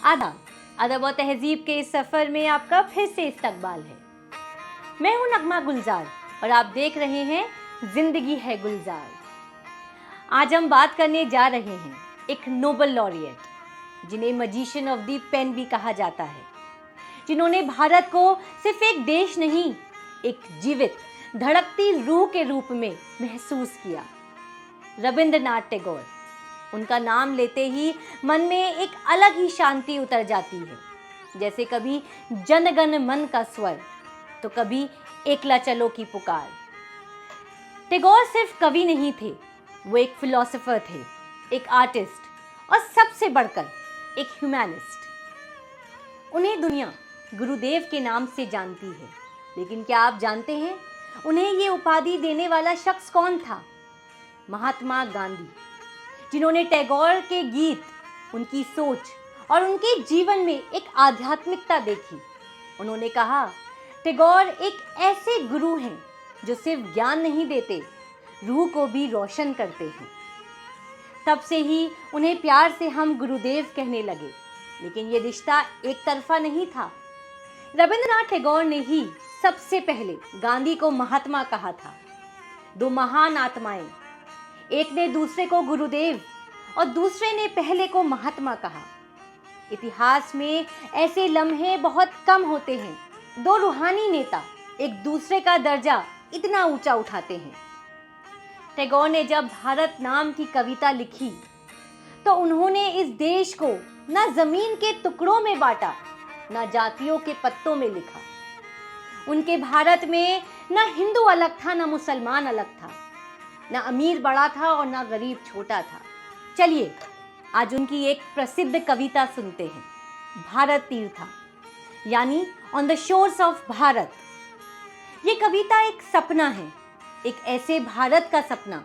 आदाब, अदब और तहजीब के इस सफ़र में आपका फिर से इस्तकबाल है। मैं हूं नगमा गुलजार और आप देख रहे हैं जिंदगी है गुलजार। आज हम बात करने जा रहे हैं एक नोबल लॉरिएट जिन्हें मजिशियन ऑफ द पेन भी कहा जाता है, जिन्होंने भारत को सिर्फ एक देश नहीं, एक जीवित धड़कती रूह के रूप में महसूस किया। रविंद्रनाथ टैगोर। उनका नाम लेते ही मन में एक अलग ही शांति उतर जाती है, जैसे कभी जनगण मन का स्वर तो कभी एकला चलो की पुकार। टैगोर सिर्फ कवि नहीं थे, वो एक फिलोसोफर थे, एक आर्टिस्ट और सबसे बढ़कर एक ह्यूमैनिस्ट। उन्हें दुनिया गुरुदेव के नाम से जानती है, लेकिन क्या आप जानते हैं उन्हें ये उपाधि देने वाला शख्स कौन था? महात्मा गांधी, जिन्होंने टैगोर के गीत, उनकी सोच और उनके जीवन में एक आध्यात्मिकता देखी। उन्होंने कहा, टैगोर एक ऐसे गुरु हैं जो सिर्फ ज्ञान नहीं देते, रूह को भी रोशन करते हैं। तब से ही उन्हें प्यार से हम गुरुदेव कहने लगे, लेकिन ये रिश्ता एक तरफा नहीं था। रविंद्रनाथ टैगोर ने ही सबसे पहले गांधी को महात्मा कहा था। दो महान आत्माएं, एक ने दूसरे को गुरुदेव और दूसरे ने पहले को महात्मा कहा। इतिहास में ऐसे लम्हे बहुत कम होते हैं, दो रूहानी नेता एक दूसरे का दर्जा इतना ऊंचा उठाते हैं। टैगोर ने जब भारत नाम की कविता लिखी तो उन्होंने इस देश को न जमीन के टुकड़ों में बांटा, न जातियों के पत्तों में लिखा। उनके भारत में न हिंदू अलग था, न मुसलमान अलग था, न अमीर बड़ा था और न गरीब छोटा था। चलिए आज उनकी एक प्रसिद्ध कविता सुनते हैं, भारत तीर्था, यानी on the shores of Bharat. ये कविता एक सपना है, एक ऐसे भारत का सपना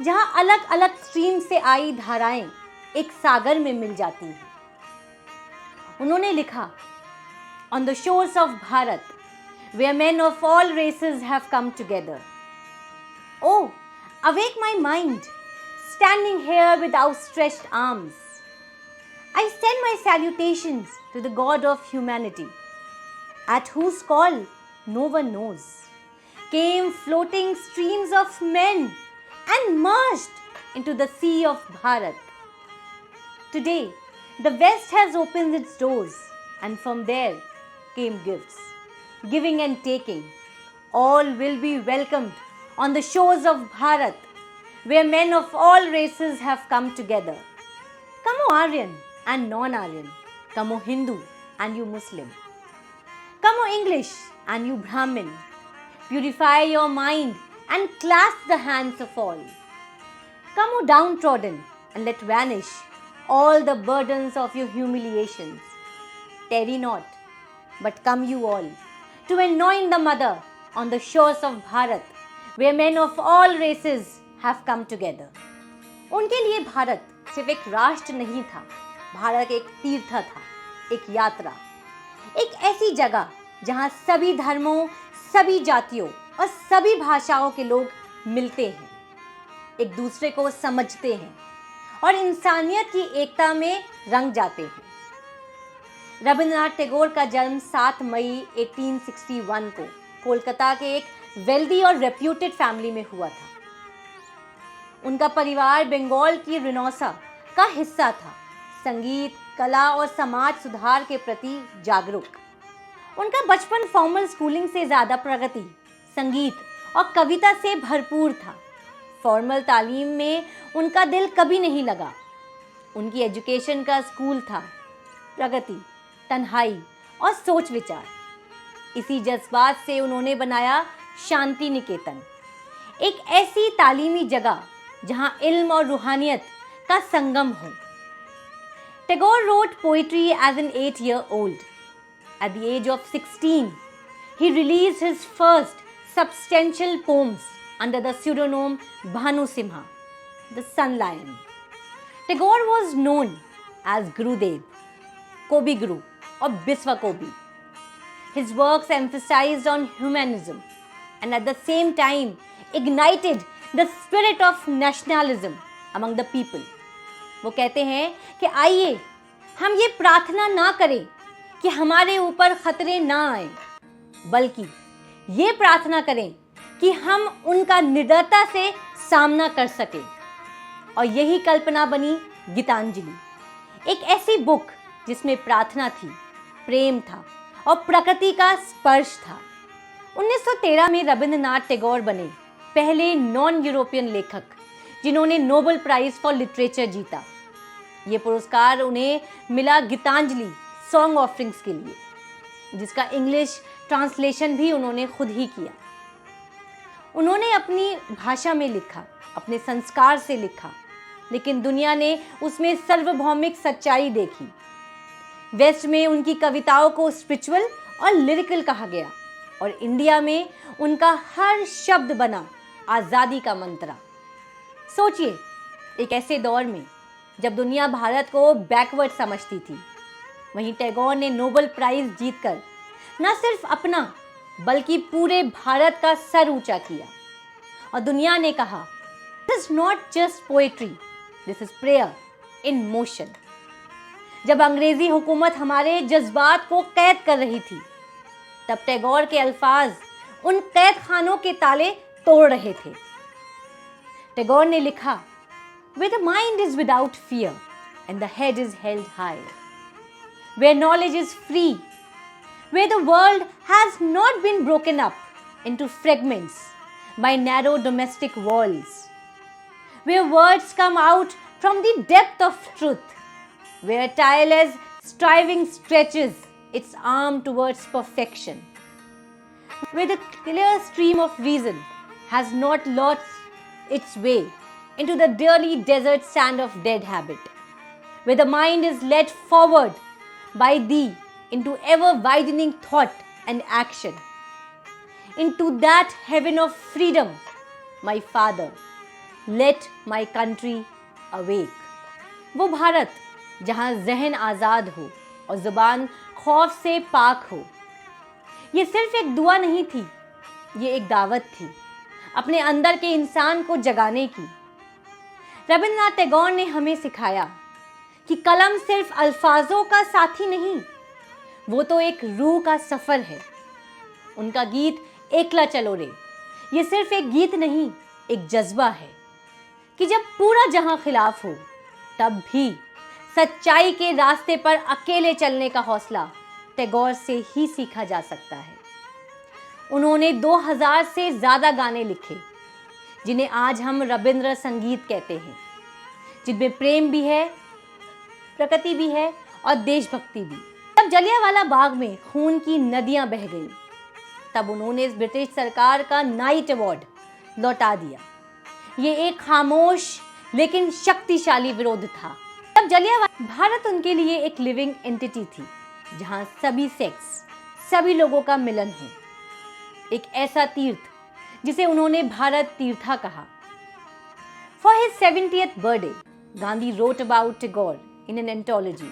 जहां अलग अलग स्ट्रीम से आई धाराएं एक सागर में मिल जाती हैं। उन्होंने लिखा, on the shores of Bharat where men of all races have come together. Oh, awake my mind, standing here with outstretched arms. I send my salutations to the God of humanity, at whose call no one knows. Came floating streams of men and merged into the sea of Bharat. Today, the West has opened its doors, and from there came gifts. Giving and taking, all will be welcomed on the shores of Bharat, where men of all races have come together. Come, O Aryan and non-Aryan, come, O Hindu and you Muslim, come, O English and you Brahmin, purify your mind and clasp the hands of all. Come, O downtrodden, and let vanish all the burdens of your humiliations. Tarry not, but come you all, to anoint the mother on the shores of Bharat, where men of all races have come together. उनके लिए भारत सिर्फ एक राष्ट्र नहीं था, भारत एक तीर्थ था, एक यात्रा, एक ऐसी जगह जहां सभी धर्मों, सभी जातियों और सभी भाषाओं के लोग मिलते हैं, एक दूसरे को समझते हैं और इंसानियत की एकता में रंग जाते हैं। रविंद्रनाथ टैगोर का जन्म 7 मई 1861 को कोलकाता के एक वेल्दी और रेप्यूटेड फैमिली में हुआ था। उनका परिवार बंगाल की रेनेसां का हिस्सा था, संगीत, कला और समाज सुधार के प्रति जागरूक। उनका बचपन फॉर्मल स्कूलिंग से ज़्यादा प्रगति, संगीत और कविता से भरपूर था। फॉर्मल तालीम में उनका दिल कभी नहीं लगा। उनकी एजुकेशन का स्कूल था प्रगति, तन्हाई और सोच विचार। इसी जज्बात से उन्होंने बनाया शांति निकेतन, एक ऐसी तालीमी जगह जहां इल्म और रूहानियत का संगम हो। Tagore wrote poetry as an 8-year-old. At the age of 16, he released his first substantial poems under the pseudonym Bhanu Simha, the Sun Lion. Tagore was known as Gurudev, Kobi Guru or Biswa Kobi. His works emphasized on humanism and at the same time ignited the spirit of nationalism among the people. वो कहते हैं कि आइए हम ये प्रार्थना ना करें कि हमारे ऊपर खतरे ना आए, बल्कि ये प्रार्थना करें कि हम उनका निडरता से सामना कर सकें। और यही कल्पना बनी गीतांजलि, एक ऐसी बुक जिसमें प्रार्थना थी, प्रेम था और प्रकृति का स्पर्श था। 1913 में रविंद्रनाथ टैगोर बने पहले नॉन यूरोपियन लेखक जिन्होंने नोबेल प्राइज फॉर लिटरेचर जीता। ये पुरस्कार उन्हें मिला गीतांजलि सॉन्ग ऑफरिंग्स के लिए, जिसका इंग्लिश ट्रांसलेशन भी उन्होंने खुद ही किया। उन्होंने अपनी भाषा में लिखा, अपने संस्कार से लिखा, लेकिन दुनिया ने उसमें सार्वभौमिक सच्चाई देखी। वेस्ट में उनकी कविताओं को स्पिरिचुअल और लिरिकल कहा गया और इंडिया में उनका हर शब्द बना आज़ादी का मंत्र। सोचिए, एक ऐसे दौर में जब दुनिया भारत को बैकवर्ड समझती थी, वहीं टैगोर ने नोबेल प्राइज जीतकर न सिर्फ अपना बल्कि पूरे भारत का सर ऊंचा किया और दुनिया ने कहा, this is not just poetry, this is prayer in motion. जब अंग्रेजी हुकूमत हमारे जज्बात को कैद कर रही थी, तब टैगोर के अल्फाज उन कैद खानों के ताले तोड़ रहे थे। टैगोर ने लिखा, where the mind is without fear and the head is held high, where knowledge is free, where the world has not been broken up into fragments by narrow domestic walls, where words come out from the depth of truth, where tireless striving stretches its arm towards perfection, where the clear stream of reason has not lost its way into the dreary desert sand of dead habit, where the mind is led forward by thee into ever-widening thought and action, into that heaven of freedom, my Father, let my country awake। वो भारत जहाँ जहन आज़ाद हो और ज़ुबान खौफ से पाक हो। ये सिर्फ एक दुआ नहीं थी, ये एक दावत थी अपने अंदर के इंसान को जगाने की। रविंद्रनाथ टैगोर ने हमें सिखाया कि कलम सिर्फ अल्फाजों का साथी नहीं, वो तो एक रूह का सफ़र है। उनका गीत एकला चलो रे, ये सिर्फ एक गीत नहीं, एक जज्बा है कि जब पूरा जहां खिलाफ हो, तब भी सच्चाई के रास्ते पर अकेले चलने का हौसला टैगोर से ही सीखा जा सकता है। उन्होंने 2000 से ज़्यादा गाने लिखे, जिन्हें आज हम रविंद्र संगीत कहते हैं, जिनमें प्रेम भी है, प्रकृति भी है और देशभक्ति भी। जब जलियांवाला बाग में खून की नदियां बह गईं, तब उन्होंने ब्रिटिश सरकार का नाइट अवार्ड लौटा दिया। ये एक खामोश लेकिन शक्तिशाली विरोध था। तब जलियांवाला भारत उनके लिए एक लिविंग एंटिटी थी, जहां सभी सेक्स, सभी लोगों का मिलन हो। एक ऐसा तीर्थ जिसे उन्होंने भारत तीर्था कहा। For his 70th birthday, Gandhi wrote about Tagore in an anthology,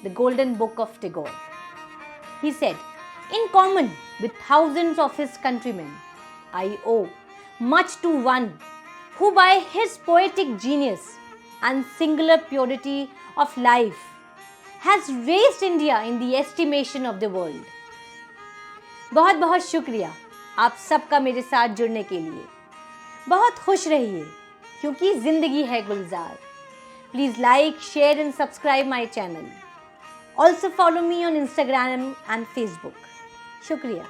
The Golden Book of Tagore. He said, in common with thousands of his countrymen, I owe much to one who by his poetic genius and singular purity of life has raised India in the estimation of the world. बहुत बहुत शुक्रिया आप सबका मेरे साथ जुड़ने के लिए। बहुत खुश रहिए क्योंकि जिंदगी है गुलजार। Please like, share and subscribe my channel. Also follow me on Instagram and Facebook. शुक्रिया।